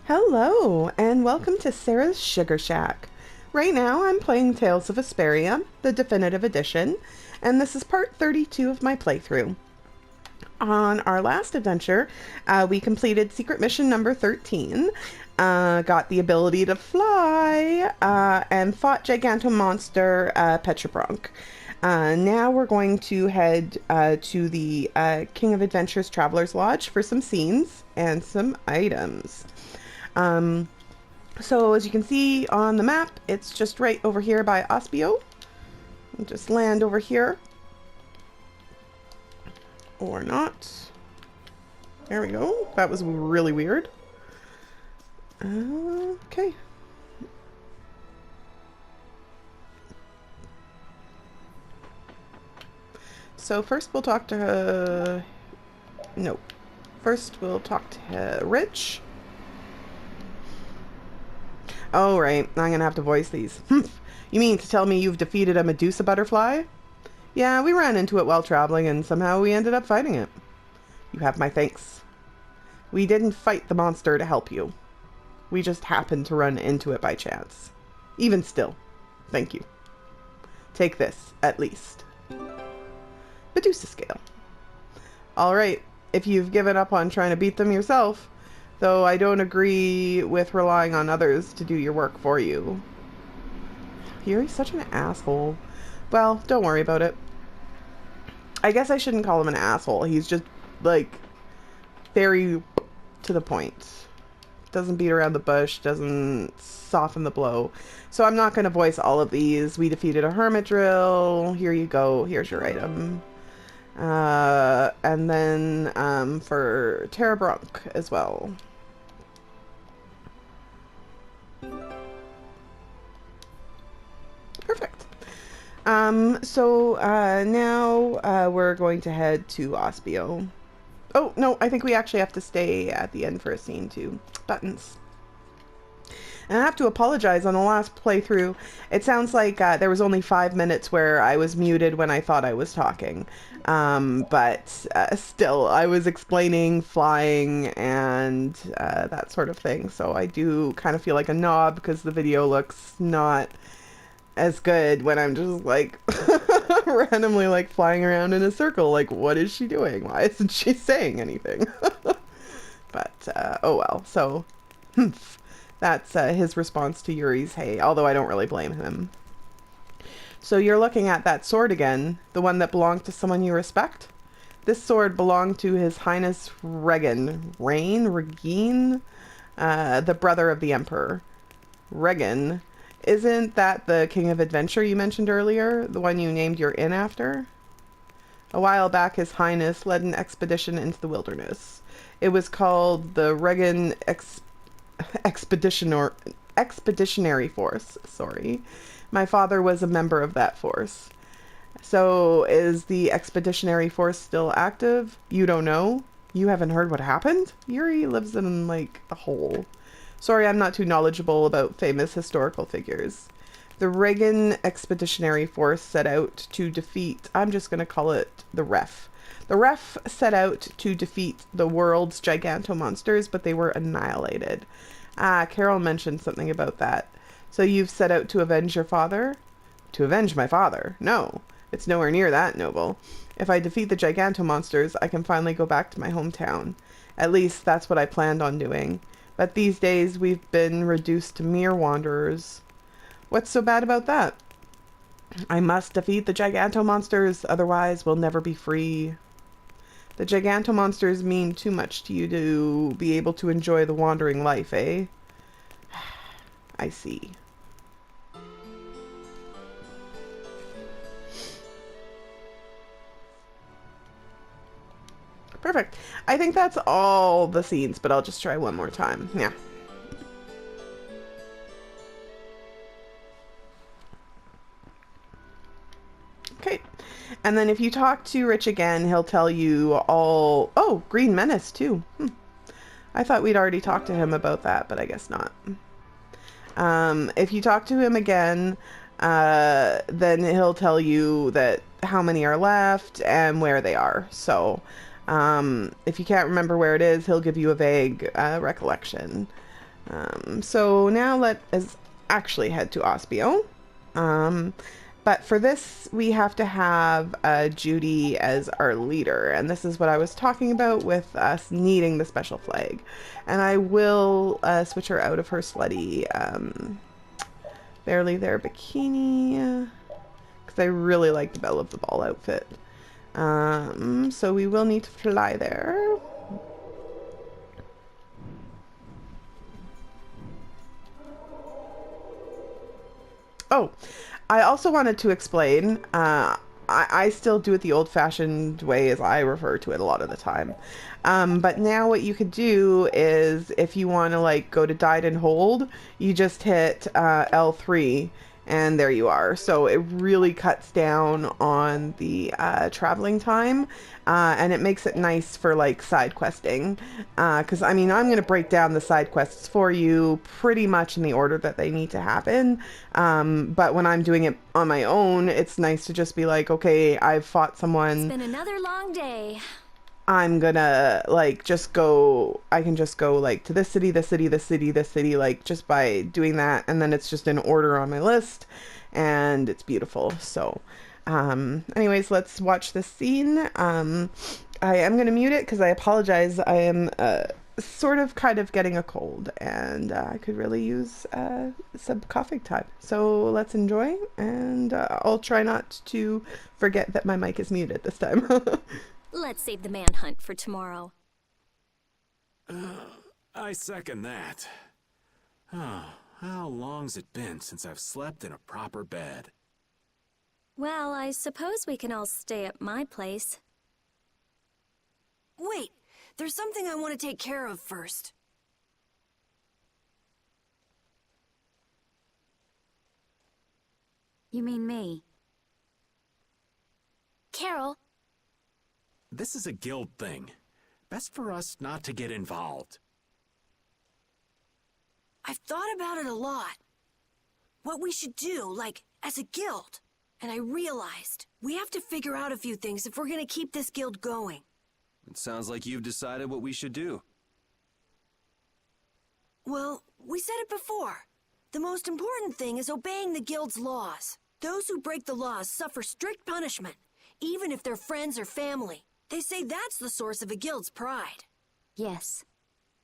Hello, and welcome to Sarah's Sugar Shack. Right now I'm playing Tales of Vesperia, the definitive edition, and this is part 32 of my playthrough. On our last adventure, we completed secret mission number 13, got the ability to fly, and fought Gigantomonster Petrobronc. Now we're going to head to the King of Adventures Traveler's Lodge for some scenes and some items. So as you can see on the map, it's just right over here by Aspio. We'll just land over here. Or not. There we go. That was really weird. Okay. So first we'll talk to no. First we'll talk to Rich. Oh, right. I'm gonna have to voice these. You mean to tell me you've defeated a Medusa butterfly? Yeah, we ran into it while traveling, and somehow we ended up fighting it. You have my thanks. We didn't fight the monster to help you. We just happened to run into it by chance. Even still, thank you. Take this, at least. Medusa scale. Alright, if you've given up on trying to beat them yourself, though I don't agree with relying on others to do your work for you. Yuri's such an asshole. Well, don't worry about it. I guess I shouldn't call him an asshole. He's just, like, very to the point. Doesn't beat around the bush, doesn't soften the blow. So I'm not going to voice all of these. We defeated a hermit drill. Here you go. Here's your item. And then for Petrobronc as well. Perfect. So now we're going to head to Aspio. Oh, no, I think we actually have to stay at the end for a scene too. Buttons. And I have to apologize, on the last playthrough, it sounds like there was only 5 minutes where I was muted when I thought I was talking. But still, I was explaining flying and that sort of thing. So I do kind of feel like a knob because the video looks not as good when I'm just like randomly like flying around in a circle. Like, what is she doing? Why isn't she saying anything? But oh well. So that's his response to Yuri's hey, although I don't really blame him. So you're looking at that sword again, the one that belonged to someone you respect? This sword belonged to His Highness Regin, the brother of the Emperor. Regin, isn't that the King of Adventure you mentioned earlier, the one you named your inn after? A while back, His Highness led an expedition into the wilderness. It was called the Regin Expeditionary Force. Sorry. My father was a member of that force. So, is the Expeditionary Force still active? You don't know? You haven't heard what happened? Yuri lives in, like, a hole. Sorry, I'm not too knowledgeable about famous historical figures. The Regin Expeditionary Force set out to defeat... I'm just going to call it the Ref. The Ref set out to defeat the world's gigantomonsters, but they were annihilated. Ah, Carol mentioned something about that. So you've set out to avenge your father? To avenge my father? No, it's nowhere near that noble. If I defeat the gigantomonsters, I can finally go back to my hometown. At least that's what I planned on doing. But these days we've been reduced to mere wanderers. What's so bad about that? I must defeat the gigantomonsters, otherwise we'll never be free. The gigantomonsters mean too much to you to be able to enjoy the wandering life, eh? I see. Perfect. I think that's all the scenes, but I'll just try one more time. Yeah. Okay. And then if you talk to Rich again, he'll tell you all... Oh, Green Menace, too. I thought we'd already talked to him about that, but I guess not. If you talk to him again, then he'll tell you that how many are left and where they are. So if you can't remember where it is, he'll give you a vague recollection. So now let us actually head to Aspio. Um, but for this, we have to have Judy as our leader, and this is what I was talking about with us needing the special flag. And I will switch her out of her slutty barely there bikini, because I really like the Belle of the Ball outfit. So we will need to fly there. Oh, I also wanted to explain, I still do it the old-fashioned way as I refer to it a lot of the time. But now what you could do is if you want to like go to died and hold, you just hit L3 and there you are. So it really cuts down on the traveling time, and it makes it nice for like side questing. Because I mean, I'm going to break down the side quests for you pretty much in the order that they need to happen. But when I'm doing it on my own, it's nice to just be like, okay, I've fought someone. It's been another long day. I'm gonna like just go, I can just go like to this city, this city, this city, this city, like just by doing that, and then it's just in order on my list, and it's beautiful. So anyways, let's watch this scene. I am gonna mute it because I apologize. I am sort of kind of getting a cold, and I could really use some coughing time. So let's enjoy, and I'll try not to forget that my mic is muted this time. Let's save the manhunt for tomorrow. I second that. Oh, how long's it been since I've slept in a proper bed? Well, I suppose we can all stay at my place. Wait, there's something I want to take care of first. You mean me? Carol. This is a guild thing. Best for us not to get involved. I've thought about it a lot. What we should do, like, as a guild. And I realized we have to figure out a few things if we're gonna keep this guild going. It sounds like you've decided what we should do. Well, we said it before. The most important thing is obeying the guild's laws. Those who break the laws suffer strict punishment, even if they're friends or family. They say that's the source of a guild's pride. Yes.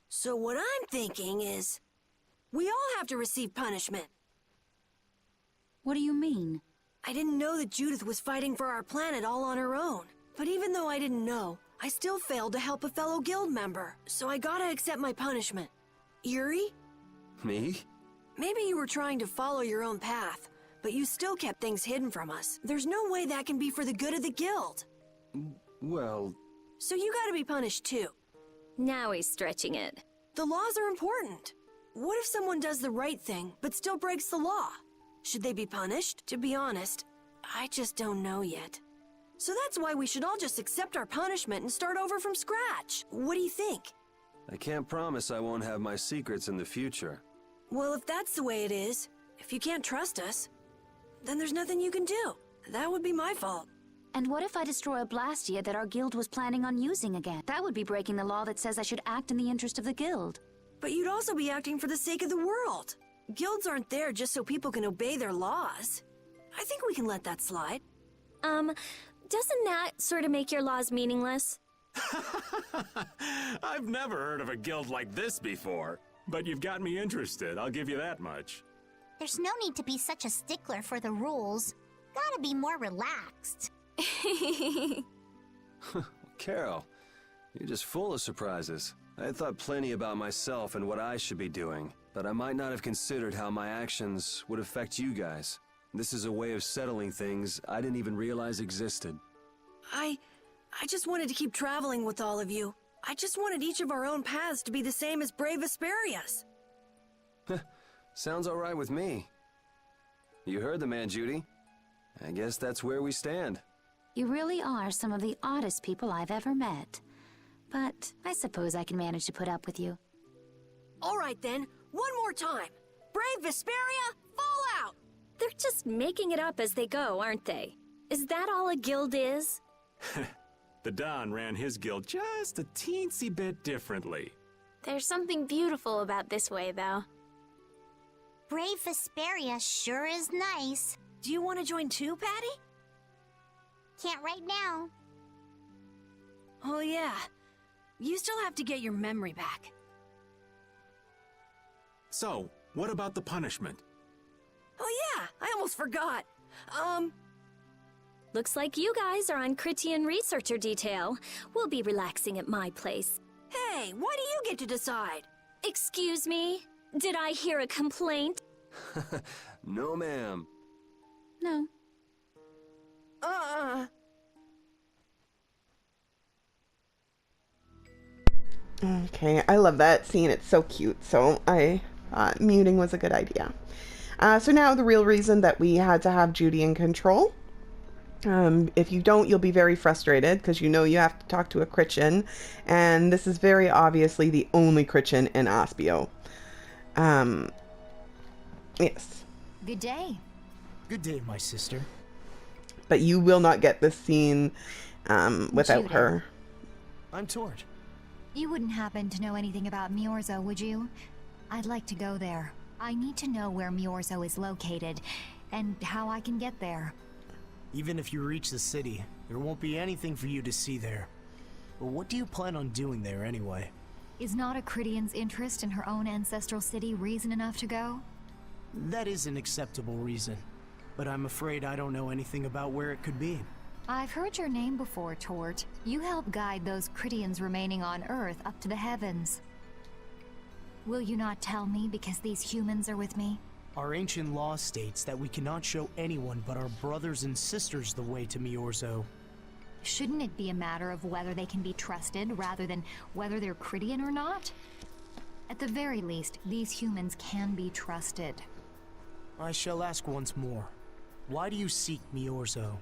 So what I'm thinking is, we all have to receive punishment. What do you mean? I didn't know that Judith was fighting for our planet all on her own. But even though I didn't know, I still failed to help a fellow guild member. So I gotta accept my punishment. Yuri? Me? Maybe you were trying to follow your own path, but you still kept things hidden from us. There's no way that can be for the good of the guild. Well... So you gotta be punished too. Now he's stretching it. The laws are important. What if someone does the right thing, but still breaks the law? Should they be punished? To be honest, I just don't know yet. So that's why we should all just accept our punishment and start over from scratch. What do you think? I can't promise I won't have my secrets in the future. Well, if that's the way it is, if you can't trust us, then there's nothing you can do. That would be my fault. And what if I destroy a Blastia that our guild was planning on using again? That would be breaking the law that says I should act in the interest of the guild. But you'd also be acting for the sake of the world. Guilds aren't there just so people can obey their laws. I think we can let that slide. Doesn't that sort of make your laws meaningless? I've never heard of a guild like this before. But you've got me interested, I'll give you that much. There's no need to be such a stickler for the rules. Gotta be more relaxed. Carol, you're just full of surprises. I had thought plenty about myself and what I should be doing, but I might not have considered how my actions would affect you guys. This is a way of settling things I didn't even realize existed. I just wanted to keep traveling with all of you. I just wanted each of our own paths to be the same as brave Vesperia's. Sounds all right with me. You heard the man, Judy. I guess that's where we stand. You really are some of the oddest people I've ever met. But I suppose I can manage to put up with you. All right then, one more time. Brave Vesperia, fall out! They're just making it up as they go, aren't they? Is that all a guild is? The Don ran his guild just a teensy bit differently. There's something beautiful about this way, though. Brave Vesperia sure is nice. Do you want to join too, Patty? Can't right now. Oh yeah. You still have to get your memory back. So, what about the punishment? Oh yeah, I almost forgot. Looks like you guys are on Critian researcher detail. We'll be relaxing at my place. Hey, why do you get to decide? Excuse me? Did I hear a complaint? No, ma'am. No. Okay, I love that scene. It's so cute. So I thought muting was a good idea. So now the real reason that we had to have Judy in control. If you don't, you'll be very frustrated because you know you have to talk to a Critian, and this is very obviously the only Critian in Aspio. Yes. Good day. Good day, my sister. But you will not get this scene without Judy. her. I'm Tort. You wouldn't happen to know anything about Myorzo, would you? I'd like to go there. I need to know where Myorzo is located, and how I can get there. Even if you reach the city, there won't be anything for you to see there. But what do you plan on doing there anyway? Is not a Critian's interest in her own ancestral city reason enough to go? That is an acceptable reason. But I'm afraid I don't know anything about where it could be. I've heard your name before, Tort. You help guide those Critians remaining on Earth up to the heavens. Will you not tell me because these humans are with me? Our ancient law states that we cannot show anyone but our brothers and sisters the way to Myorzo. Shouldn't it be a matter of whether they can be trusted rather than whether they're Critian or not? At the very least, these humans can be trusted. I shall ask once more. Why do you seek Myorzo?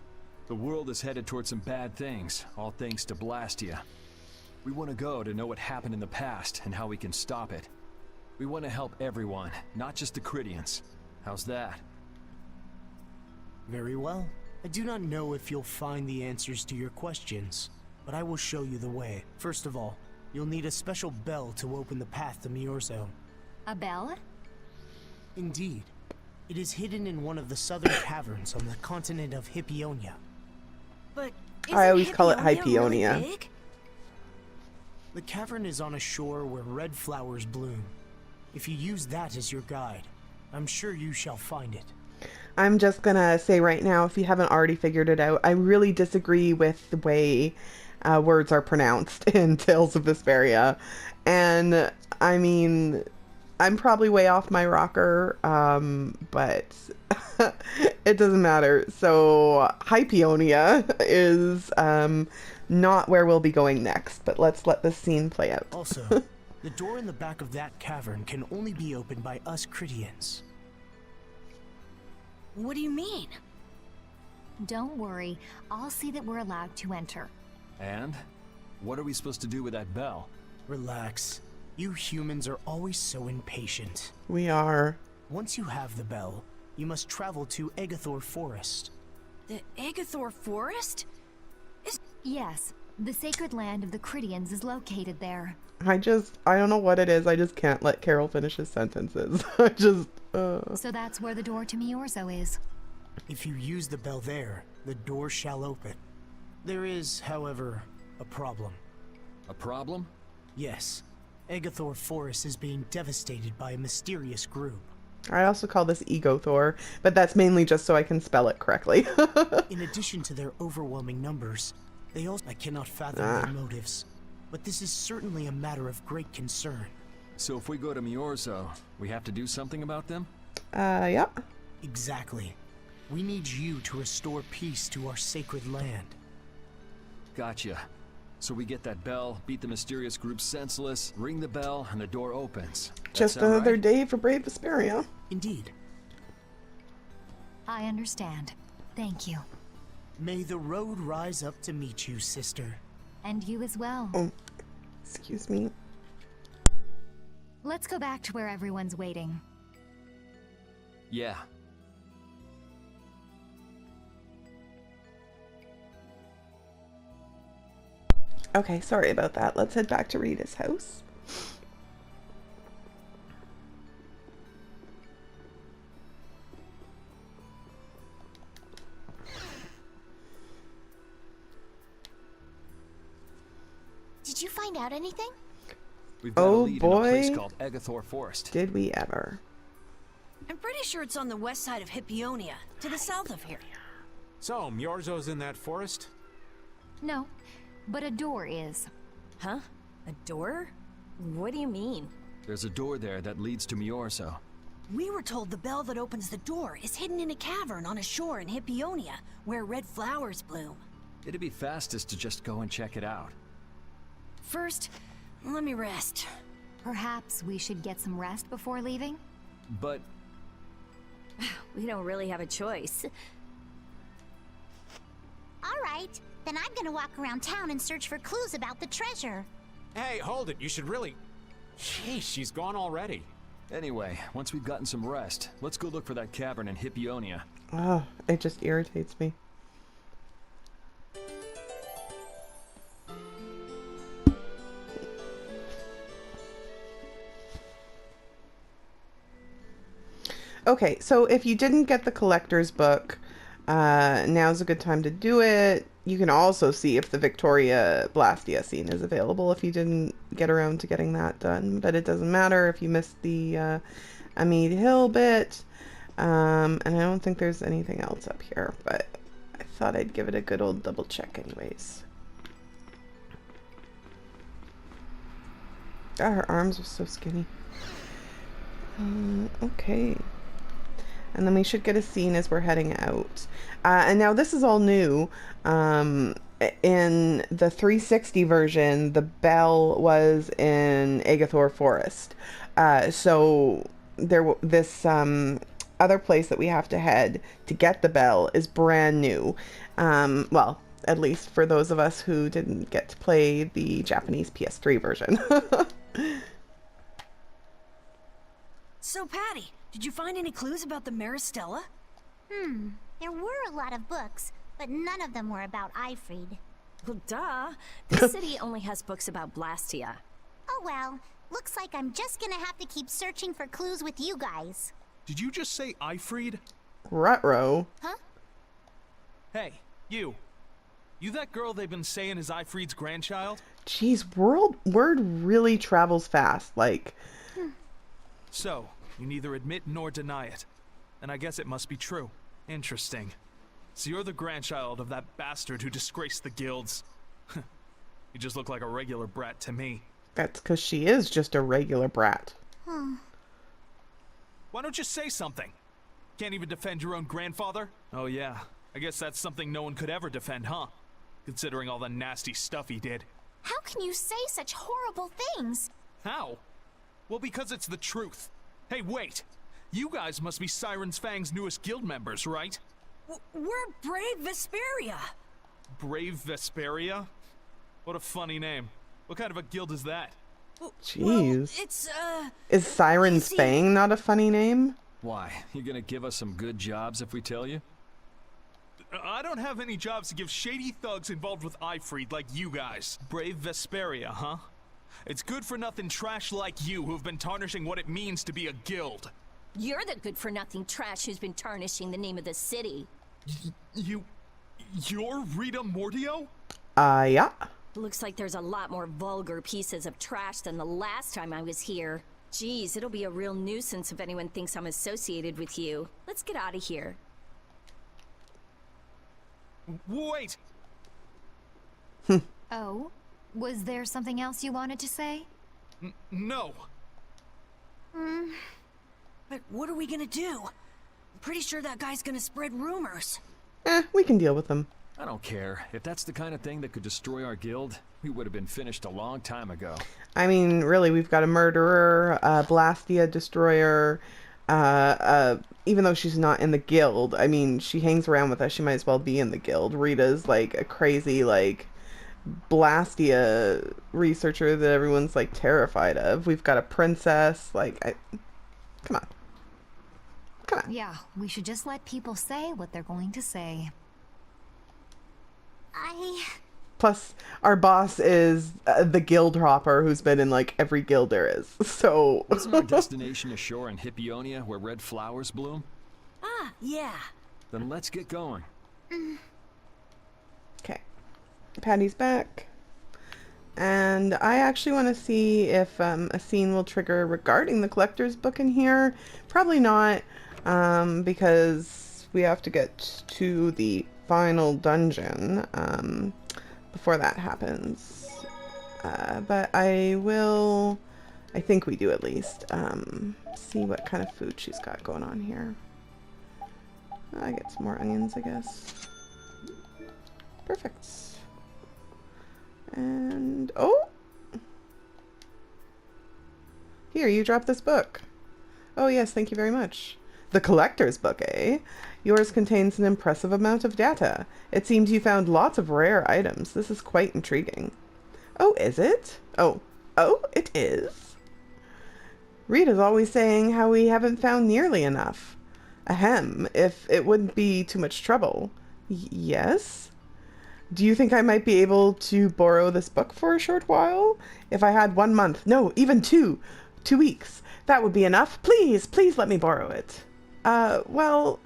The world is headed towards some bad things, all thanks to Blastia. We want to go to know what happened in the past and how we can stop it. We want to help everyone, not just the Critians. How's that? Very well. I do not know if you'll find the answers to your questions, but I will show you the way. First of all, you'll need a special bell to open the path to Myorzo. A bell? Indeed. It is hidden in one of the southern caverns on the continent of Hypionia. But I always call it Hypionia really Hypionia. big? The cavern is on a shore where red flowers bloom. If you use that as your guide, I'm sure you shall find it. I'm just gonna say right now, if you haven't already figured it out, I really disagree with the way words are pronounced in Tales of Vesperia. And I mean, I'm probably way off my rocker, but it doesn't matter. So Hypionia is not where we'll be going next, but let's let this scene play out. Also, the door in the back of that cavern can only be opened by us Critians. What do you mean? Don't worry, I'll see that we're allowed to enter. And? What are we supposed to do with that bell? Relax. You humans are always so impatient. We are. Once you have the bell, you must travel to Agathor Forest. The Agathor Forest? Yes, the sacred land of the Critians is located there. I don't know what it is. I just can't let Carol finish his sentences. So that's where the door to Myorzo is. If you use the bell there, the door shall open. There is, however, a problem. A problem? Yes. Agathor Forest is being devastated by a mysterious group. I also call this Ego Thor, but that's mainly just so I can spell it correctly. In addition to their overwhelming numbers, they also... I cannot fathom their motives, but this is certainly a matter of great concern. So if we go to Myorzo, we have to do something about them? Yeah. Exactly. We need you to restore peace to our sacred land. Gotcha. So we get that bell, beat the mysterious group senseless, ring the bell, and the door opens. That Just sound another right? day for Brave Vesperia. Indeed. I understand. Thank you. May the road rise up to meet you, sister. And you as well. Oh, excuse me. Let's go back to where everyone's waiting. Yeah. Okay, sorry about that. Let's head back to Rita's house. Did you find out anything? We've got a Oh, lead in a place boy. called Egathor Forest. Did a we place ever? called Egathor Forest. Did we ever? I'm pretty sure it's on the west side of Hippionia, to the south of here. So, Myorzo's in that forest? No, but a door is. Huh? A door? What do you mean? There's a door there that leads to Myorzo. We were told the bell that opens the door is hidden in a cavern on a shore in Hippionia, where red flowers bloom. It'd be fastest to just go and check it out. First, let me rest. Perhaps we should get some rest before leaving? But We don't really have a choice. Alright, then I'm gonna walk around town and search for clues about the treasure. Hey, hold it. You should really... Sheesh, she's gone already. anyway, once we've gotten some rest, let's go look for that cavern in Hippionia. Oh, it just irritates me. Okay, so if you didn't get the collector's book, now's a good time to do it. You can also see if the Victoria Blastia scene is available if you didn't get around to getting that done. But it doesn't matter if you missed the Amid Hill bit. And I don't think there's anything else up here, but I thought I'd give it a good old double check anyways. God, her arms are so skinny. Okay. And then we should get a scene as we're heading out. And now this is all new. In the 360 version, the bell was in Egathor Forest. So this other place that we have to head to get the bell is brand new. Well, at least for those of us who didn't get to play the Japanese PS3 version. So, Patty, did you find any clues about the Maristella? There were a lot of books, but none of them were about Ifrid. Well, duh. This city only has books about Blastia. Oh well, looks like I'm just gonna have to keep searching for clues with you guys. Did you just say Ifrid? Rutro. Huh? Hey, you. You that girl they've been saying is Ifrid's grandchild? Jeez, word really travels fast. Like, So, you neither admit nor deny it. And I guess it must be true. Interesting. So you're the grandchild of that bastard who disgraced the guilds. You just look like a regular brat to me. that's because she is just a regular brat. Why don't you say something? Can't even defend your own grandfather? Oh yeah, I guess that's something no one could ever defend, huh? Considering all the nasty stuff he did. How can you say such horrible things? How? Well, because it's the truth. Hey, wait! You guys must be Siren's Fang's newest guild members, right? We're Brave Vesperia. Brave Vesperia? What a funny name. What kind of a guild is that? Jeez. Well, it's, Is Siren's see- Fang not a funny name? Why, you gonna give us some good jobs if we tell you? I don't have any jobs to give shady thugs involved with Ifrid like you guys. Brave Vesperia, huh? It's good-for-nothing trash like you who've been tarnishing what it means to be a guild. You're the good-for-nothing trash who's been tarnishing the name of the city. You're Rita Mordio? Yeah. Looks like there's a lot more vulgar pieces of trash than the last time I was here. Geez, it'll be a real nuisance if anyone thinks I'm associated with you. Let's get out of here. Wait! Oh? Was there something else you wanted to say? No. But what are we gonna do? I'm pretty sure that guy's gonna spread rumors. We can deal with them. I don't care. If that's the kind of thing that could destroy our guild, we would have been finished a long time ago. I mean, really, we've got a murderer, a Blastia destroyer, even though she's not in the guild. I mean, she hangs around with us. She might as well be in the guild. Rita's like a crazy, like, Blastia researcher that everyone's like terrified of. We've got a princess. Like, come on. Come on. Yeah, we should just let people say what they're going to say. Plus, our boss is the guild hopper who's been in like every guild there is. So. Isn't our destination a shore in Hippionia where red flowers bloom? Ah, yeah. Then let's get going. Okay. Patty's back. And I actually want to see if a scene will trigger regarding the collector's book in here. Probably not, because we have to get to the final dungeon before that happens. But I think we do at least, see what kind of food she's got going on here. I get some more onions, I guess. Perfect. And, oh! Here, you dropped this book. Oh yes, thank you very much. The collector's book, eh? Yours contains an impressive amount of data. It seems you found lots of rare items. This is quite intriguing. Oh, is it? Oh, it is? Rita's always saying how we haven't found nearly enough. Ahem, if it wouldn't be too much trouble. Yes? Do you think I might be able to borrow this book for a short while? If I had 1 month, no, even 2 weeks, that would be enough. Please let me borrow it. Well,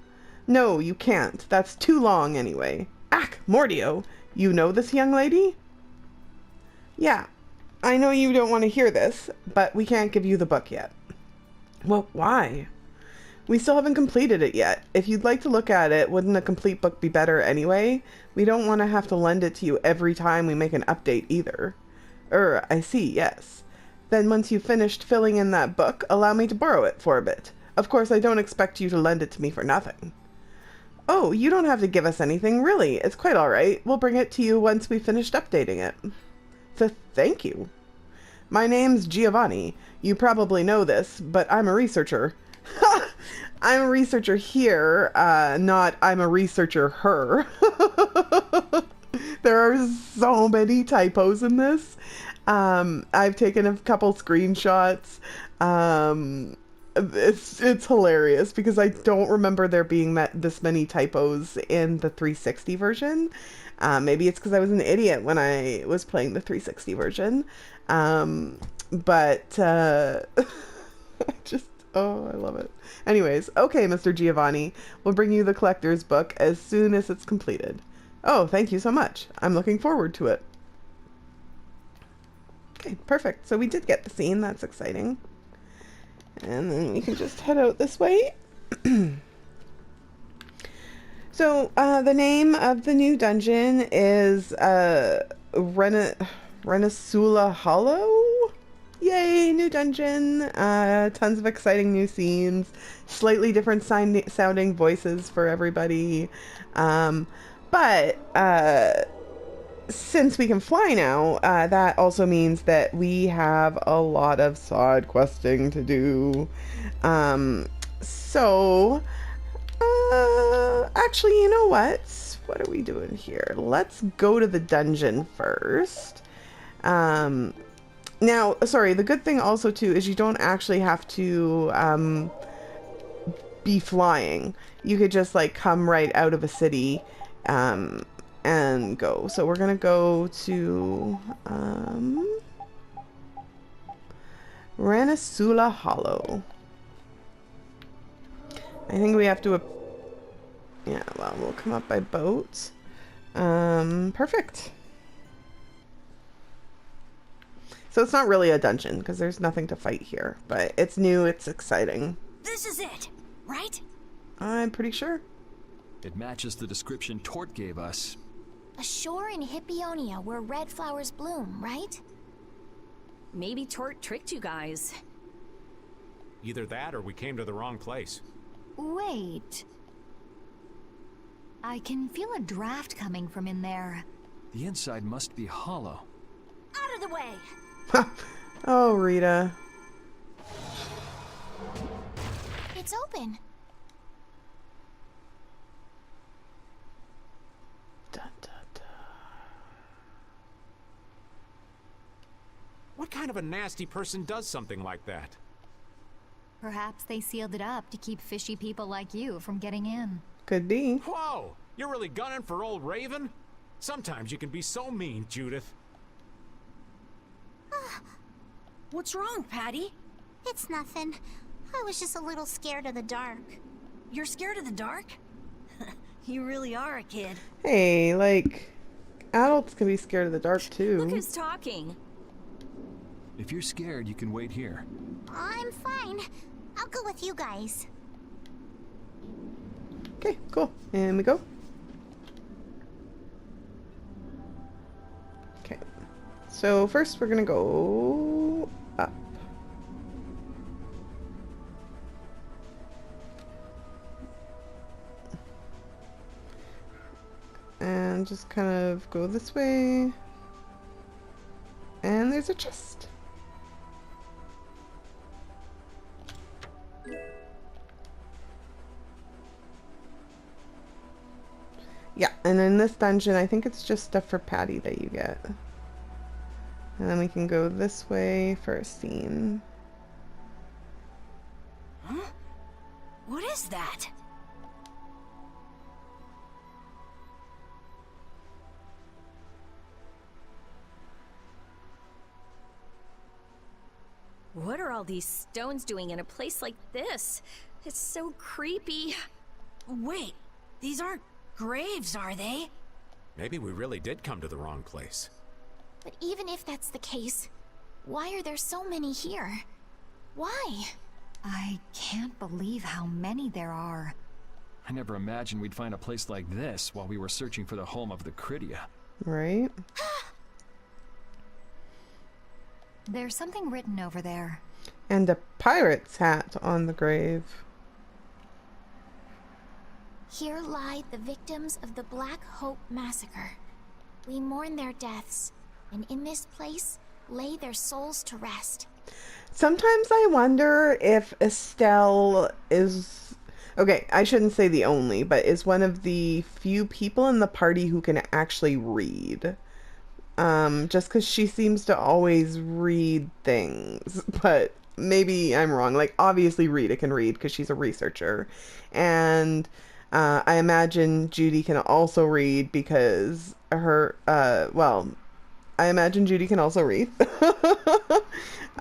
no, you can't. That's too long anyway. Ack, Mordio, you know this young lady? Yeah, I know you don't want to hear this, but we can't give you the book yet. Well, why? We still haven't completed it yet. If you'd like to look at it, wouldn't a complete book be better anyway? We don't want to have to lend it to you every time we make an update either. I see, yes. Then once you've finished filling in that book, allow me to borrow it for a bit. Of course, I don't expect you to lend it to me for nothing. Oh, you don't have to give us anything, really. It's quite all right. We'll bring it to you once we've finished updating it. Thank you. My name's Giovanni. You probably know this, but I'm a researcher. I'm a researcher here, not I'm a researcher her. There are so many typos in this. I've taken a couple screenshots. It's hilarious because I don't remember there being this many typos in the 360 version. Maybe it's because I was an idiot when I was playing the 360 version. But oh, I love it. Anyways, okay, Mr. Giovanni, we'll bring you the collector's book as soon as it's completed. Oh, thank you so much. I'm looking forward to it. Okay, perfect. So we did get the scene. That's exciting. And then we can just head out this way. So, the name of the new dungeon is Renasula Hollow. Yay, new dungeon. Tons of exciting new scenes. Slightly different sounding voices for everybody. But since we can fly now, that also means that we have a lot of side questing to do. Actually, you know what? What are we doing here? Let's go to the dungeon first. Now, sorry, the good thing also too is you don't actually have to be flying. You could just like come right out of a city and go. So we're gonna go to Renasula Hollow. I think we have to yeah, well, we'll come up by boat. Perfect. So it's not really a dungeon because there's nothing to fight here, but it's new, it's exciting. This is it, right? I'm pretty sure. It matches the description Tort gave us. A shore in Hippionia where red flowers bloom, right? Maybe Tort tricked you guys. Either that or we came to the wrong place. Wait. I can feel a draft coming from in there. The inside must be hollow. Out of the way! Oh, Rita. It's open. Dun, dun, dun. What kind of a nasty person does something like that? Perhaps they sealed it up to keep fishy people like you from getting in. Could be. Whoa! You're really gunning for old Raven? Sometimes you can be so mean, Judith. What's wrong, Patty? It's nothing. I was just a little scared of the dark. You're scared of the dark? You really are a kid. Hey, like, Adults can be scared of the dark too. Look who's talking. If you're scared, you can wait here. I'm fine. I'll go with you guys. Okay, cool. And we go. Okay. So first we're gonna go up. And just kind of go this way. And there's a chest. Yeah, and in this dungeon, I think it's just stuff for Patty that you get. And then we can go this way for a scene. Huh? What is that? What are all these stones doing in a place like this? It's so creepy. Wait, these aren't graves, are they? Maybe we really did come to the wrong place. But even if that's the case, why are there so many here? Why? I can't believe how many there are. I never imagined we'd find a place like this while we were searching for the home of the Critia. Right? There's something written over there. And a pirate's hat on the grave. Here lie the victims of the Black Hope Massacre. We mourn their deaths, and in this place lay their souls to rest. Sometimes I wonder if Estelle is... Okay, I shouldn't say the only, but is one of the few people in the party who can actually read. Just because she seems to always read things, but maybe I'm wrong. Like, obviously Rita can read because she's a researcher, and I imagine Judy can also read because her, well, I imagine Judy can also read.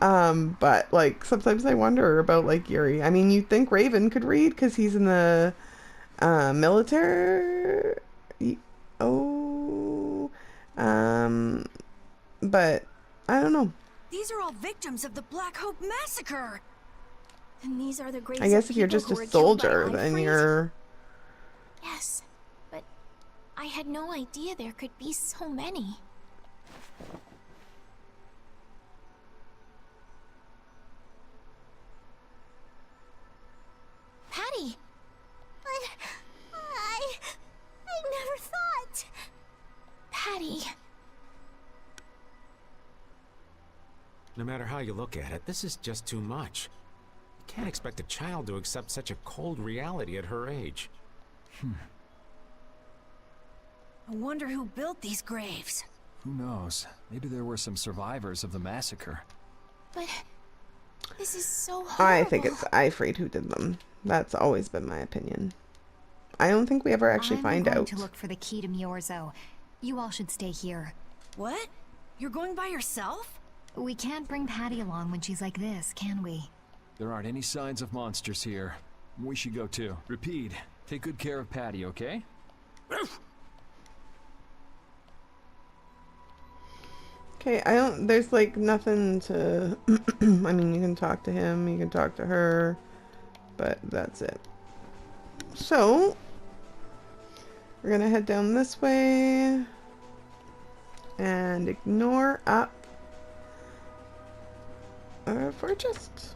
But, like, sometimes I wonder about, like, Yuri. I mean, you'd think Raven could read because he's in the military. But I don't know. These are all victims of the Black Hope Massacre. And these are the graves I guess of if you're people just who a were killed by soldier, then Ifrit. you're... Yes, but I had no idea there could be so many. Patty! I never thought. Patty. No matter how you look at it, this is just too much. You can't expect a child to accept such a cold reality at her age. I wonder who built these graves. Who knows? Maybe there were some survivors of the massacre. But this is so horrible. I think it's Ifrit who did them. That's always been my opinion. I don't think we ever actually find I'm going out. to look for the key to Myorzo. You all should stay here. What? You're going by yourself? We can't bring Patty along when she's like this, can we? There aren't any signs of monsters here. We should go too. Repeat. Take good care of Patty, okay? Okay, I don't... There's, like, nothing to... I mean, you can talk to him, you can talk to her, but that's it. So, we're gonna head down this way and ignore up for a chest.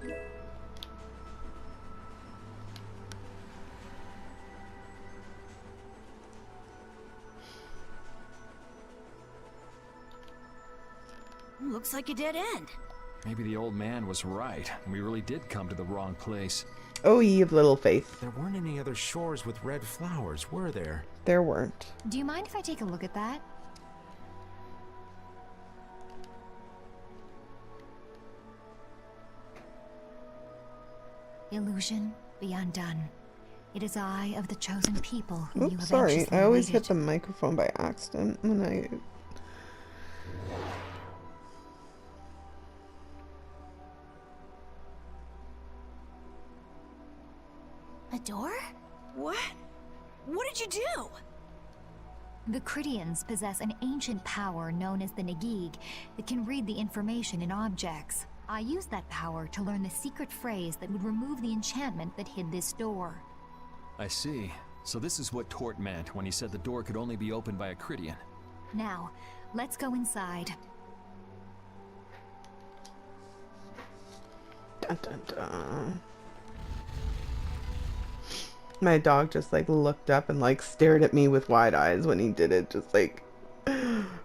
Looks like a dead end. Maybe the old man was right, and we really did come to the wrong place. Oh, ye of little faith. There weren't any other shores with red flowers, were there? There weren't. Do you mind if I take a look at that? Illusion, be undone. It is I of the chosen people whom you Oops, have sorry. anxiously I always awaited. hit the microphone by accident when I... A door? What? What did you do? The Critians possess an ancient power known as the Negig that can read the information in objects. I used that power to learn the secret phrase that would remove the enchantment that hid this door. I see. So this is what Tort meant when he said the door could only be opened by a Critian. Now, let's go inside. Dun, dun, dun. My dog just like looked up and like stared at me with wide eyes when he did it, just like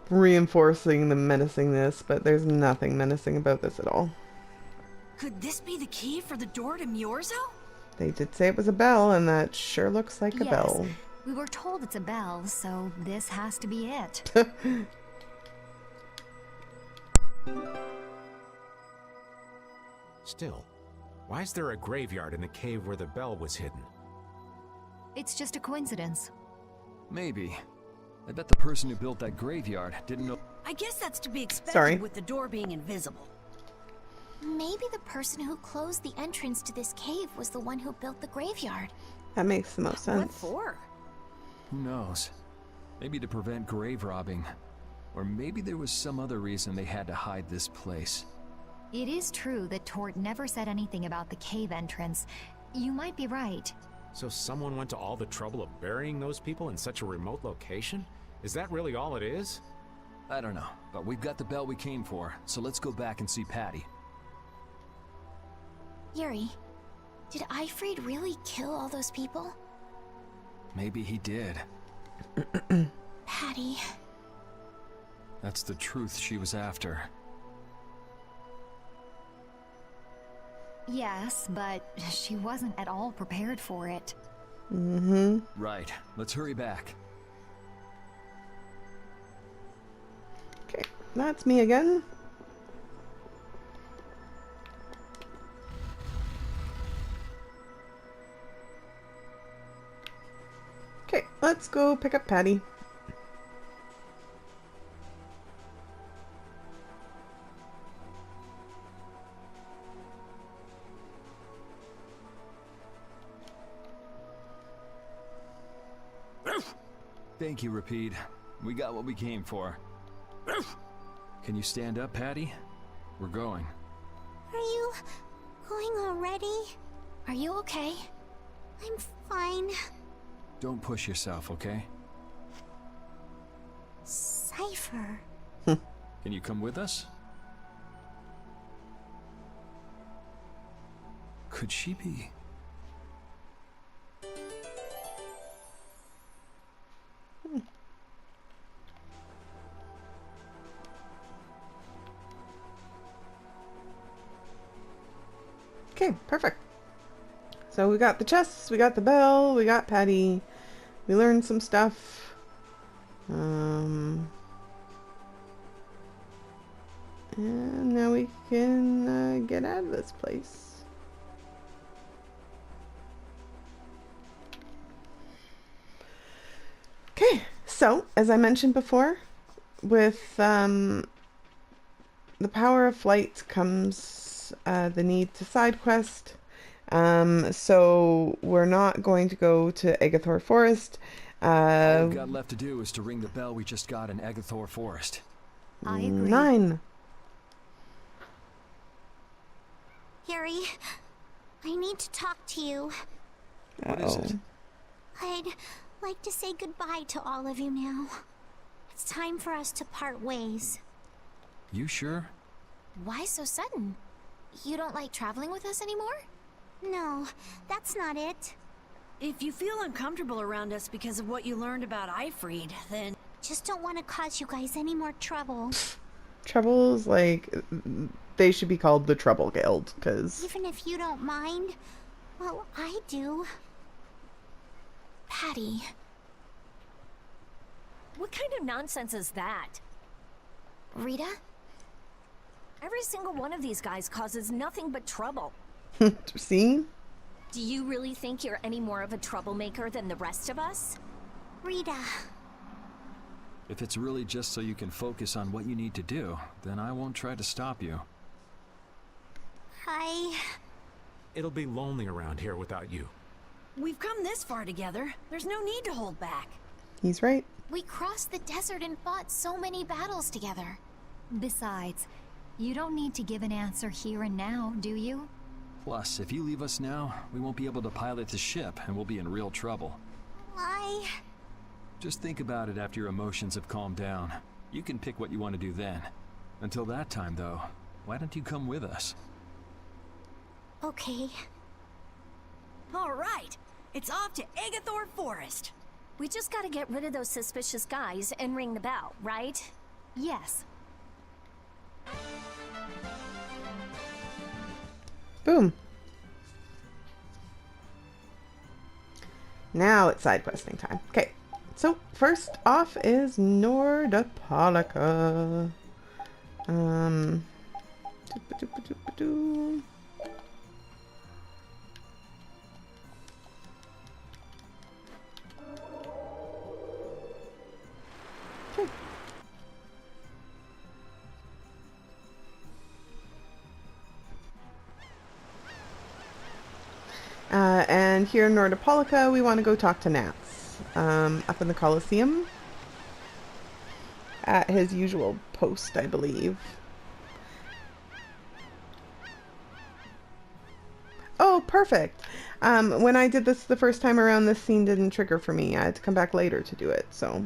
reinforcing the menacingness, but there's nothing menacing about this at all. Could this be the key for the door to Myorzo? They did say it was a bell, and that sure looks like a bell. We were told it's a bell, so this has to be it. Still, why is there a graveyard in the cave where the bell was hidden? It's just a coincidence. Maybe. I bet the person who built that graveyard didn't know. I guess that's to be expected with the door being invisible. Maybe the person who closed the entrance to this cave was the one who built the graveyard. That makes the most sense. What for? Who knows? Maybe to prevent grave robbing. Or maybe there was some other reason they had to hide this place. It is true that Tort never said anything about the cave entrance. You might be right. So someone went to all the trouble of burying those people in such a remote location? Is that really all it is? I don't know, but we've got the bell we came for, so let's go back and see Patty. Yuri, did Ifrid really kill all those people? Maybe he did. Patty. That's the truth she was after. Yes, but she wasn't at all prepared for it. Mm-hmm. Right. Let's hurry back. Okay, that's me again. Okay, let's go pick up Patty. Thank you, Rapide. We got what we came for. Can you stand up, Patty? We're going. Are you going already? Are you okay? I'm fine. Don't push yourself, okay? Cypher. Can you come with us? Could she be? Okay, perfect. So we got the chests, we got the bell, we got Patty. We learned some stuff. And now we can get out of this place. Okay, so as I mentioned before, with the power of flight comes the need to side quest. So we're not going to go to Agathor Forest. All we've got left to do is to ring the bell we just got in Agathor Forest. I agree. 9. Yuri, I need to talk to you. What is it? I'd like to say goodbye to all of you now. It's time for us to part ways. You sure? Why so sudden? You don't like traveling with us anymore? No, that's not it. If you feel uncomfortable around us because of what you learned about Ifrid, then... Just don't want to cause you guys any more trouble. Troubles, like, they should be called the Trouble Guild, because... Even if you don't mind, well, I do. Patty. What kind of nonsense is that? Rita? Every single one of these guys causes nothing but trouble. See? Do you really think you're any more of a troublemaker than the rest of us? Rita. If it's really just so you can focus on what you need to do, then I won't try to stop you. It'll be lonely around here without you. We've come this far together. There's no need to hold back. He's right. We crossed the desert and fought so many battles together. Besides, you don't need to give an answer here and now, do you? Plus, if you leave us now, we won't be able to pilot the ship and we'll be in real trouble. Just think about it after your emotions have calmed down. You can pick what you want to do then. Until that time, though, why don't you come with us? Okay. All right, it's off to Agathor Forest. We just gotta get rid of those suspicious guys and ring the bell, right? Yes. Boom. Now it's side questing time. Okay, so first off is Nordopolica. Doop-a-doop-a-doop-a-doo. Okay. And here in Nordopolica, we want to go talk to Nats, up in the Colosseum, at his usual post, I believe. Oh, perfect. When I did this the first time around, this scene didn't trigger for me. I had to come back later to do it, so.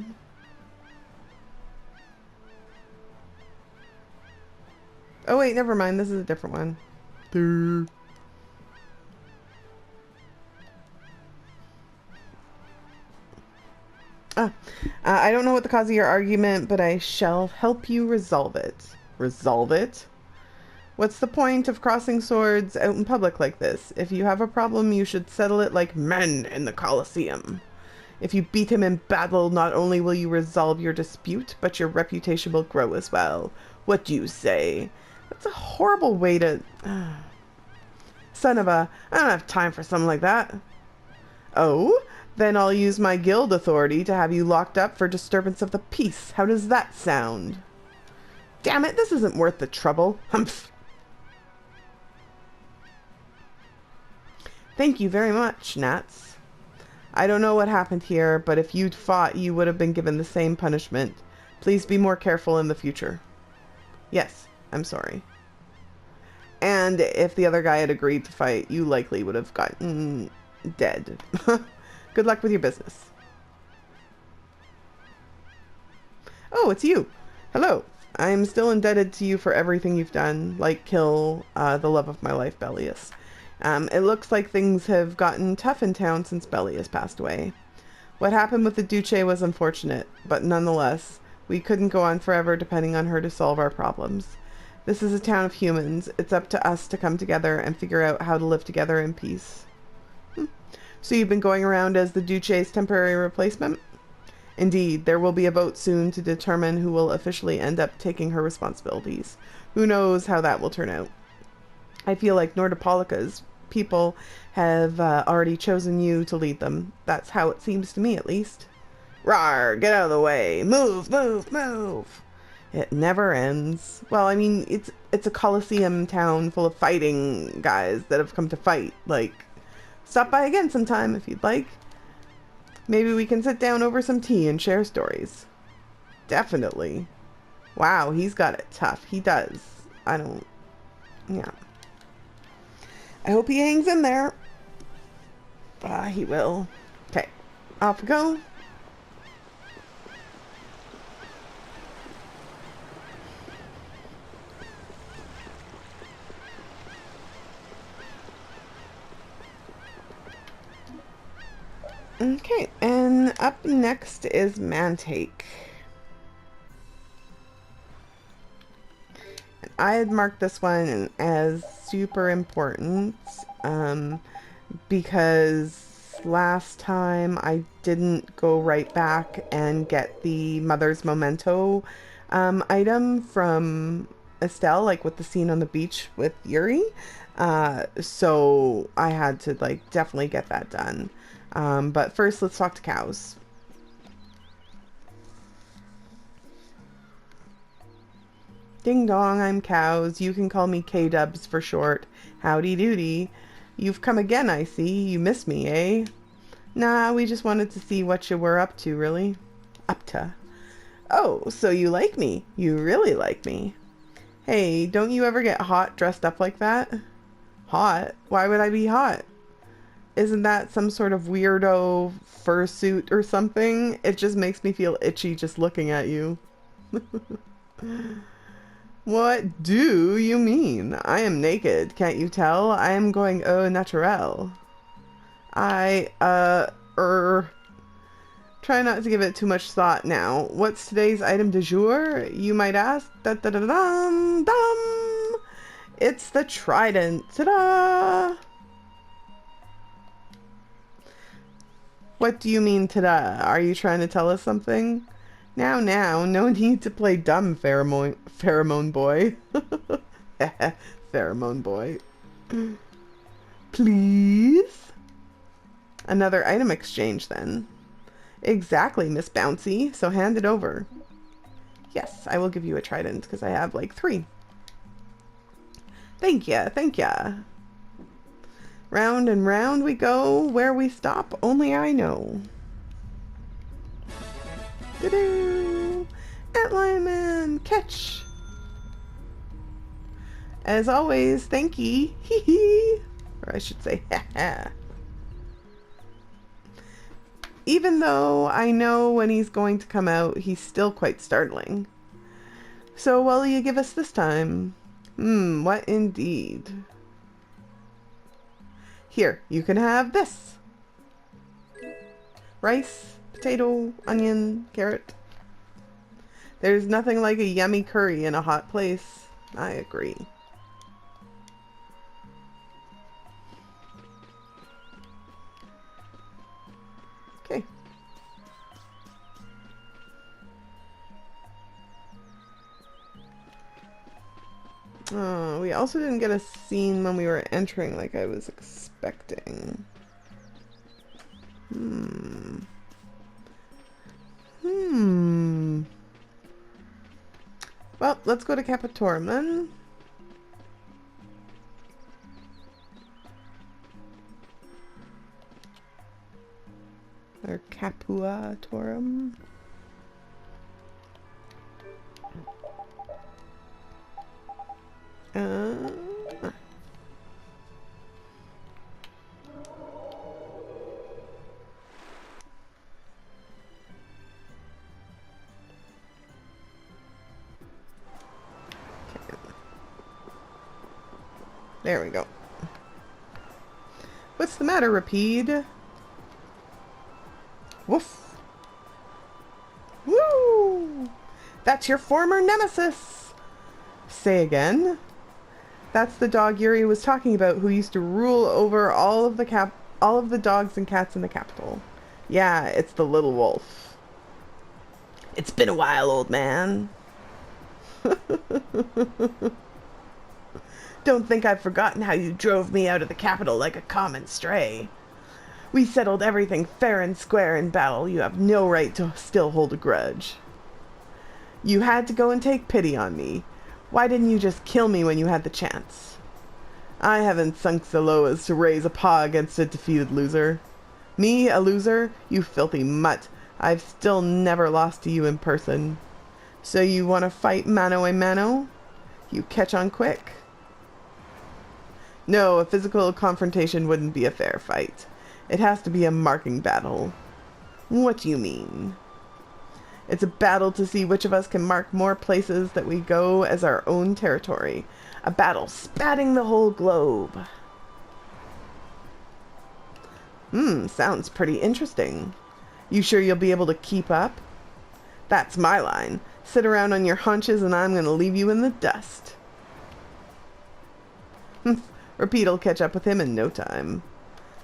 Oh wait, never mind. This is a different one. I don't know what the cause of your argument, but I shall help you resolve it. Resolve it? What's the point of crossing swords out in public like this? If you have a problem, you should settle it like men in the Colosseum. If you beat him in battle, not only will you resolve your dispute, but your reputation will grow as well. What do you say? That's a horrible way to... Son of a... I don't have time for something like that. Oh? Then I'll use my guild authority to have you locked up for disturbance of the peace. How does that sound? Damn it, this isn't worth the trouble. Humph. Thank you very much, Nats. I don't know what happened here, but if you'd fought, you would have been given the same punishment. Please be more careful in the future. Yes, I'm sorry. And if the other guy had agreed to fight, you likely would have gotten dead. Good luck with your business. Oh, it's you. Hello. I'm still indebted to you for everything you've done, like kill the love of my life, Bellius. It looks like things have gotten tough in town since Bellius passed away. What happened with the Duce was unfortunate, but nonetheless, we couldn't go on forever depending on her to solve our problems. This is a town of humans. It's up to us to come together and figure out how to live together in peace. So you've been going around as the Duce's temporary replacement? Indeed, there will be a vote soon to determine who will officially end up taking her responsibilities. Who knows how that will turn out. I feel like Nordopolica's people have already chosen you to lead them. That's how it seems to me, at least. Rawr, get out of the way. Move, move, move. It never ends. Well, I mean, it's a Colosseum town full of fighting guys that have come to fight. Like, stop by again sometime if you'd like. Maybe we can sit down over some tea and share stories. Definitely. Wow, he's got it tough. He does. Yeah. I hope he hangs in there. He will. Okay, off we go. Okay, and up next is Mantake. And I had marked this one as super important because last time I didn't go right back and get the Mother's Memento item from Estelle, like with the scene on the beach with Yuri. So I had to like definitely get that done. But first, let's talk to cows. Ding dong, I'm Cows. You can call me K-Dubs for short. Howdy doody. You've come again, I see. You miss me, eh? Nah, we just wanted to see what you were up to, really. up to. Oh, so you like me. You really like me. Hey, don't you ever get hot dressed up like that? Hot? Why would I be hot? Isn't that some sort of weirdo fursuit or something? It just makes me feel itchy just looking at you. What do you mean? I am naked, can't you tell? I am going au naturel. Try not to give it too much thought now. What's today's item du jour, you might ask? Da-da-da-dum-dum! It's the trident. Ta-da! What do you mean, ta-da? Are you trying to tell us something? Now, no need to play dumb, pheromone boy. Pheromone boy. Please? Another item exchange, then. Exactly, Miss Bouncy. So hand it over. Yes, I will give you a trident, because I have, like, 3. Thank ya, thank ya. Round and round we go. Where we stop, only I know. Doo-doo! Antlion Man, catch! As always, thank ye. Hee hee. Or I should say, ha ha. Even though I know when he's going to come out, he's still quite startling. So what'll you give us this time? What indeed? Here, you can have this. Rice, potato, onion, carrot. There's nothing like a yummy curry in a hot place. I agree. Okay. We also didn't get a scene when we were entering like I was expecting. Well, let's go to Capitorum then. Or Capuatorum. There we go. What's the matter, Rapide? Woof. Woo! That's your former nemesis! Say again? That's the dog Yuri was talking about who used to rule over all of the dogs and cats in the capital. Yeah, it's the little wolf. It's been a while, old man. Don't think I've forgotten how you drove me out of the capital like a common stray. We settled everything fair and square in battle. You have no right to still hold a grudge. You had to go and take pity on me. Why didn't you just kill me when you had the chance? I haven't sunk so low as to raise a paw against a defeated loser. Me, a loser? You filthy mutt. I've still never lost to you in person. So you want to fight mano a mano? You catch on quick? No, a physical confrontation wouldn't be a fair fight. It has to be a marking battle. What do you mean? It's a battle to see which of us can mark more places that we go as our own territory. A battle spanning the whole globe. Sounds pretty interesting. You sure you'll be able to keep up? That's my line. Sit around on your haunches and I'm gonna leave you in the dust. Repeat'll catch up with him in no time.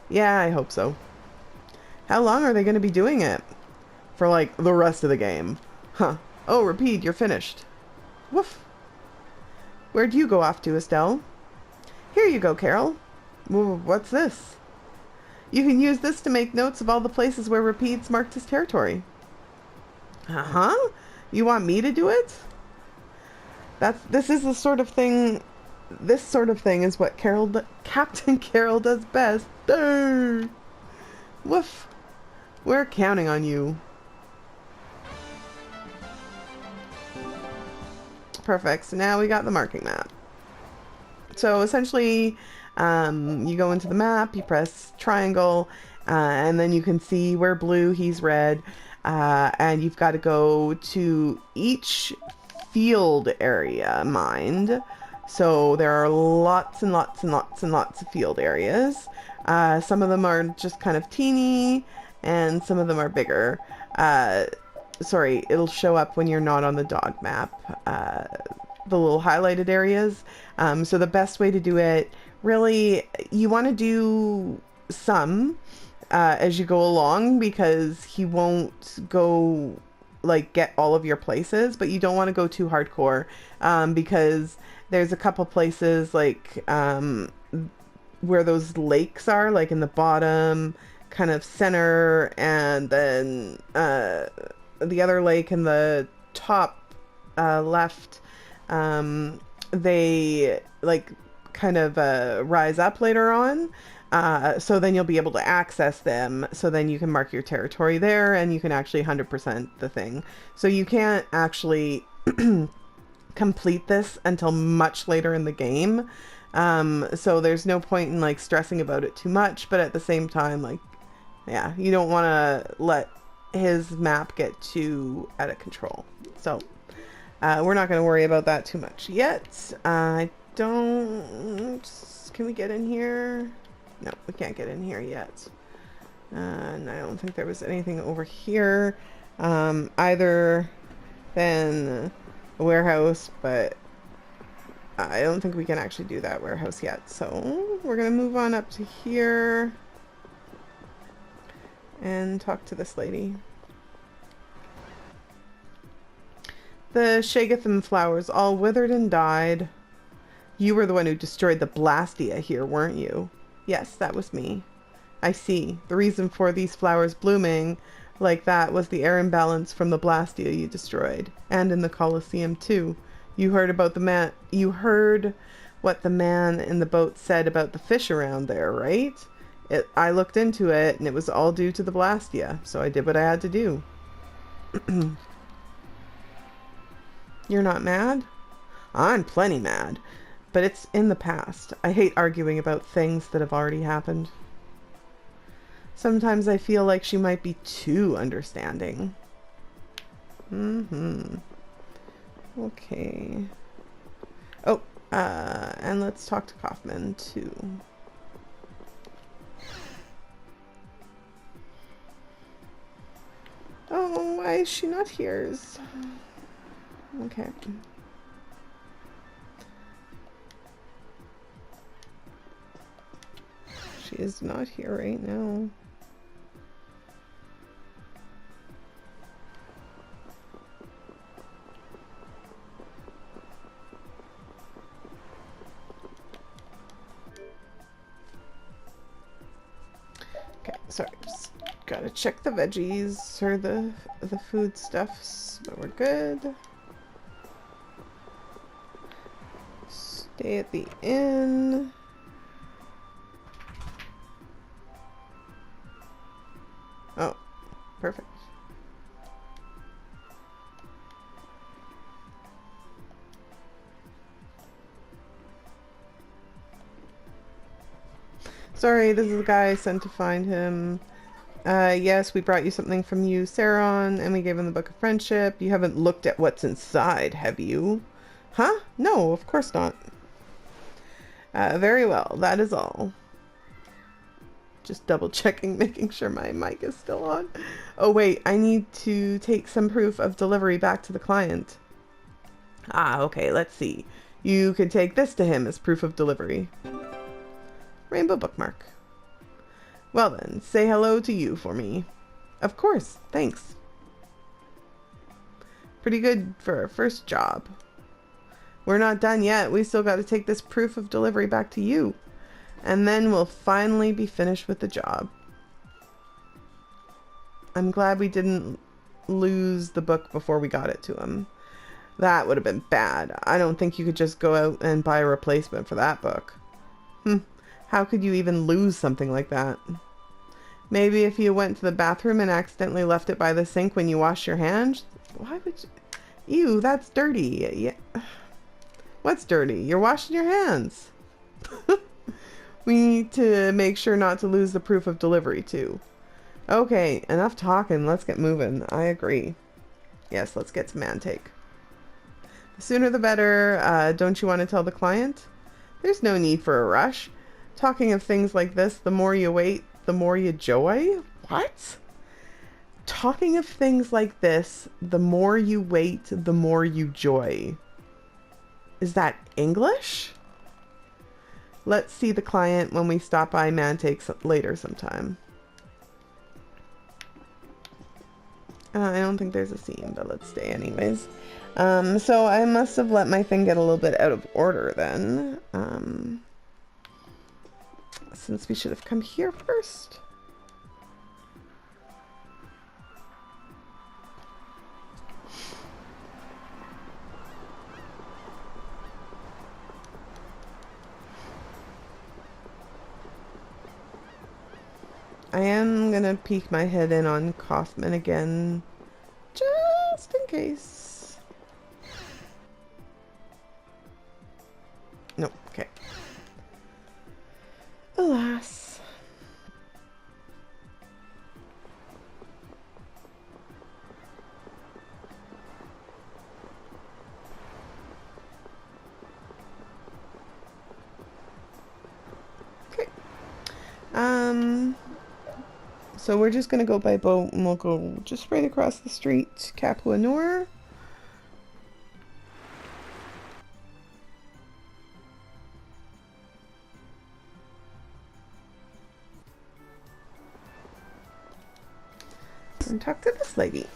Yeah, I hope so. How long are they going to be doing it? For, like, the rest of the game. Huh. Oh, Repeat, you're finished. Woof. Where'd you go off to, Estelle? Here you go, Carol. What's this? You can use this to make notes of all the places where Repeat's marked his territory. Uh-huh. You want me to do it? This is the sort of thing... This sort of thing is what Captain Carol does best. Durr. Woof. We're counting on you. Perfect. So now we got the marking map. So essentially, you go into the map, you press triangle, and then you can see we're blue, he's red, and you've got to go to each field area mined. So there are lots and lots and lots and lots of field areas. Some of them are just kind of teeny, and some of them are bigger. Sorry, it'll show up when you're not on the dog map. The little highlighted areas. So the best way to do it, really, you want to do some as you go along, because he won't go like get all of your places, but you don't want to go too hardcore, because there's a couple places like where those lakes are, like in the bottom kind of center, and then the other lake in the top left. They like kind of rise up later on, so then you'll be able to access them, so then you can mark your territory there, and you can actually 100% the thing. So you can't actually complete this until much later in the game, so there's no point in like stressing about it too much, but at the same time, like, yeah, you don't want to let his map get too out of control. So we're not going to worry about that too much yet. I don't... Can we get in here? No, we can't get in here yet. And I don't think there was anything over here either than a warehouse, but I don't think we can actually do that warehouse yet. So we're going to move on up to here and talk to this lady. The Shagatham flowers all withered and died. You were the one who destroyed the Blastia here, weren't you? Yes, that was me. I see. The reason for these flowers blooming like that was the air imbalance from the Blastia you destroyed. And in the Colosseum too. You heard about the man... You heard what the man in the boat said about the fish around there, right? I looked into it, and it was all due to the Blastia. So I did what I had to do. You're not mad? I'm plenty mad, but it's in the past. I hate arguing about things that have already happened. Sometimes I feel like she might be too understanding. Okay. Oh, and let's talk to Kaufman too. Oh, why is she not here? Okay. She is not here right now. Okay, sorry, just gotta check the veggies or the foodstuffs, but we're good. Stay at the inn. Oh, perfect. Sorry, this is the guy I sent to find him. Yes, we brought you something from you, Saron, and we gave him the Book of Friendship. You haven't looked at what's inside, have you? Huh? No, of course not. Very well, that is all. Just double checking, making sure my mic is still on. Oh wait, I need to take some proof of delivery back to the client. Ah, okay, let's see. You could take this to him as proof of delivery. Rainbow bookmark. Well then, say hello to you for me. Of course, thanks. Pretty good for our first job. We're not done yet. We still got to take this proof of delivery back to you. And then we'll finally be finished with the job. I'm glad we didn't lose the book before we got it to him. That would have been bad. I don't think you could just go out and buy a replacement for that book. How could you even lose something like that? Maybe if you went to the bathroom and accidentally left it by the sink when you washed your hands? Why would you? Ew, that's dirty. Yeah. What's dirty? You're washing your hands. We need to make sure not to lose the proof of delivery, too. Okay, enough talking. Let's get moving. I agree. Yes, let's get to Mantake. The sooner the better. Don't you want to tell the client? There's no need for a rush. Talking of things like this, the more you wait, the more you joy? What? Talking of things like this, the more you wait, the more you joy. Is that English? Let's see the client when we stop by Mantake's later sometime. I don't think there's a scene, but let's stay anyways. So I must have let my thing get a little bit out of order then. Since we should have come here first. I am gonna peek my head in on Kaufman again, just in case. Nope, okay. Alas. Okay. So we're just gonna go by boat and we'll go just right across the street, Capua Noor. And talk to this lady.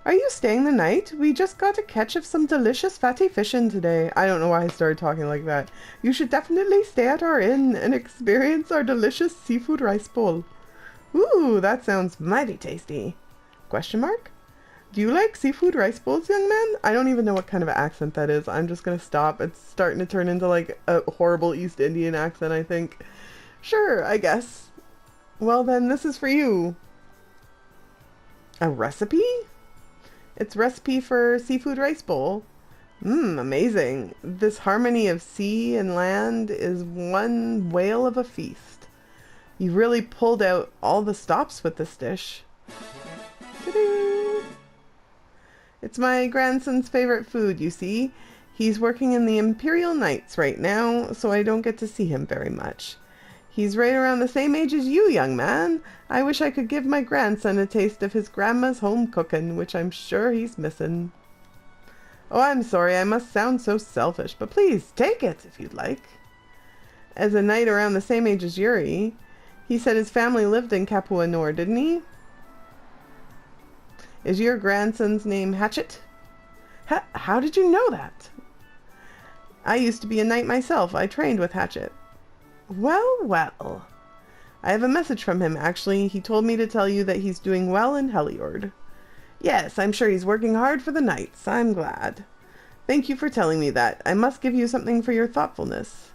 Are you staying the night? We just got a catch of some delicious fatty fishing today. I don't know why I started talking like that. You should definitely stay at our inn and experience our delicious seafood rice bowl. Ooh, that sounds mighty tasty. Question mark? Do you like seafood rice bowls, young man? I don't even know what kind of accent that is. I'm just gonna stop. It's starting to turn into like a horrible East Indian accent, I think. Sure, I guess. Well then, this is for you. A recipe? It's recipe for seafood rice bowl. Amazing. This harmony of sea and land is one whale of a feast. You really pulled out all the stops with this dish. Ta-da! It's my grandson's favorite food, you see. He's working in the Imperial Knights right now, so I don't get to see him very much. He's right around the same age as you, young man. I wish I could give my grandson a taste of his grandma's home cooking, which I'm sure he's missing. Oh, I'm sorry, I must sound so selfish, but please, take it, if you'd like. As a knight around the same age as Yuri, he said his family lived in Capua Noor, didn't he? Is your grandson's name Hatchet? How did you know that? I used to be a knight myself. I trained with Hatchet. Well, well. I have a message from him, actually. He told me to tell you that he's doing well in Heliord. Yes, I'm sure he's working hard for the Knights. I'm glad. Thank you for telling me that. I must give you something for your thoughtfulness.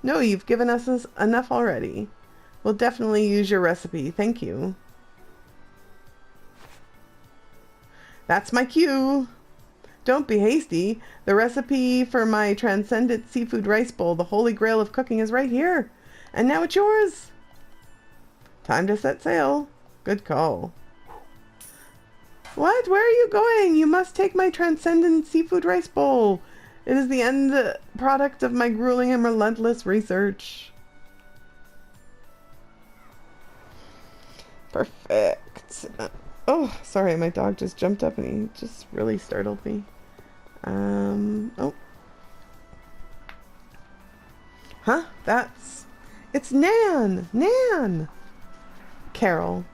No, you've given us enough already. We'll definitely use your recipe. Thank you. That's my cue. Don't be hasty. The recipe for my transcendent seafood rice bowl, the holy grail of cooking, is right here. And now it's yours. Time to set sail. Good call. What? Where are you going? You must take my transcendent seafood rice bowl. It is the end product of my grueling and relentless research. Perfect. Oh, sorry, my dog just jumped up and he just really startled me. Oh. Huh? It's Nan! Nan! Carol.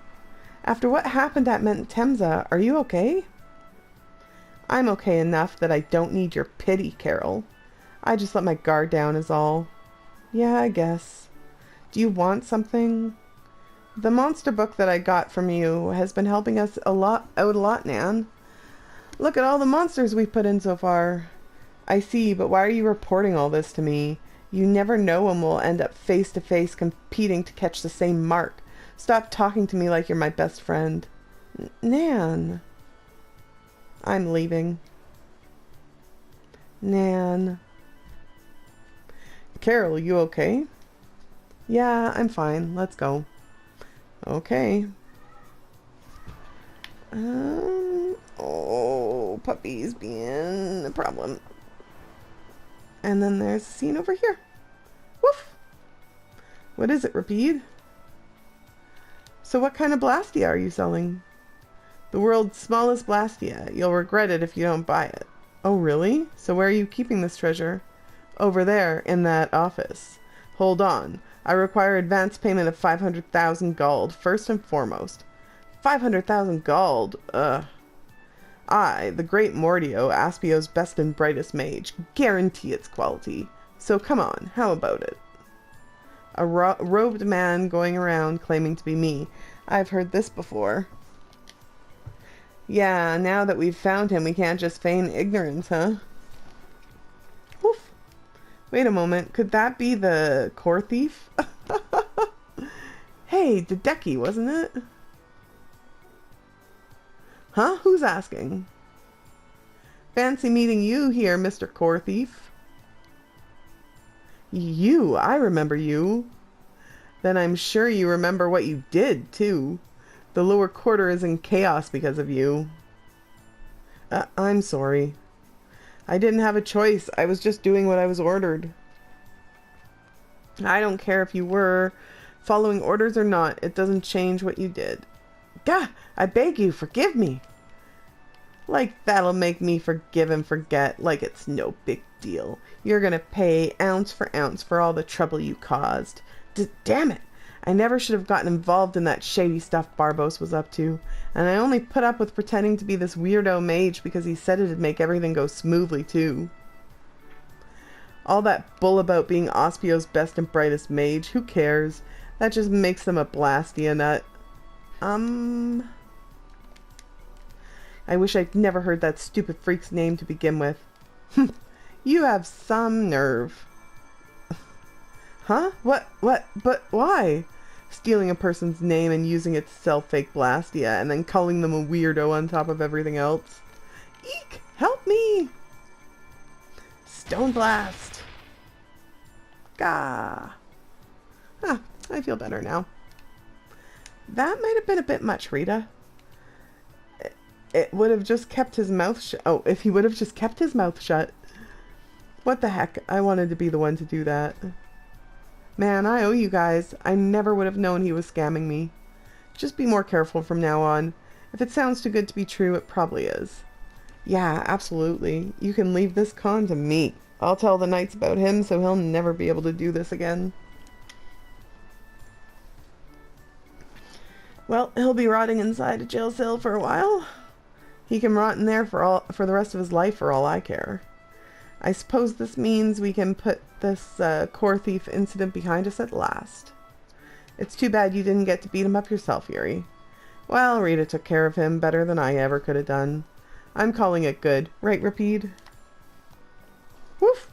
After what happened at Mentemza, are you okay? I'm okay enough that I don't need your pity, Carol. I just let my guard down is all. Yeah, I guess. Do you want something? The monster book that I got from you has been helping us out a lot, Nan. Look at all the monsters we've put in so far. I see, but why are you reporting all this to me? You never know when we'll end up face to face competing to catch the same mark. Stop talking to me like you're my best friend. Nan. I'm leaving. Nan. Carol, you okay? Yeah, I'm fine. Let's go. Okay. Oh, puppies being a problem. And then there's a scene over here. Woof! What is it, Rapide? So what kind of Blastia are you selling? The world's smallest Blastia. You'll regret it if you don't buy it. Oh, really? So where are you keeping this treasure? Over there, in that office. Hold on. I require advance payment of 500,000 gold, first and foremost. 500,000 gold? Ugh. I, the great Myorzo, Aspio's best and brightest mage, guarantee its quality. So come on, how about it? A robed man going around claiming to be me. I've heard this before. Yeah, now that we've found him, we can't just feign ignorance, huh? Woof. Wait a moment, could that be the core thief? Hey, Dedeki, wasn't it? Huh? Who's asking? Fancy meeting you here, Mr. Core Thief. You? I remember you. Then I'm sure you remember what you did, too. The lower quarter is in chaos because of you. I'm sorry. I didn't have a choice. I was just doing what I was ordered. I don't care if you were following orders or not. It doesn't change what you did. Gah! I beg you, forgive me. Like that'll make me forgive and forget, like it's no big deal. You're gonna pay ounce for all the trouble you caused. Damn it! I never should have gotten involved in that shady stuff Barbos was up to. And I only put up with pretending to be this weirdo mage because he said it'd make everything go smoothly too. All that bull about being Aspio's best and brightest mage, who cares? That just makes them a Blastia nut. I wish I'd never heard that stupid freak's name to begin with. You have some nerve. Huh? What? But why? Stealing a person's name and using it to sell fake Blastia and then calling them a weirdo on top of everything else. Eek! Help me! Stone Blast! Gah! Ah, I feel better now. That might have been a bit much, Rita. It would have just kept his mouth shut. Oh, if he would have just kept his mouth shut. What the heck? I wanted to be the one to do that. Man, I owe you guys. I never would have known he was scamming me. Just be more careful from now on. If it sounds too good to be true, it probably is. Yeah, absolutely. You can leave this con to me. I'll tell the knights about him so he'll never be able to do this again. Well, he'll be rotting inside a jail cell for a while. He can rot in there for the rest of his life for all I care. I suppose this means we can put this core thief incident behind us at last. It's too bad you didn't get to beat him up yourself, Yuri. Well, Rita took care of him better than I ever could have done. I'm calling it good. Right, Rapide? Woof!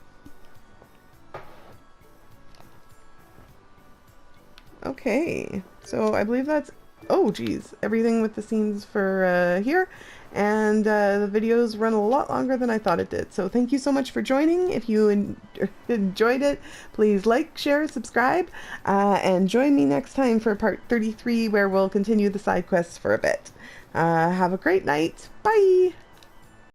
Okay, so I believe that's... Oh, geez. Everything with the scenes for here. And the videos run a lot longer than I thought it did. So thank you so much for joining. If you enjoyed it, please like, share, subscribe. And join me next time for part 33, where we'll continue the side quests for a bit. Have a great night. Bye!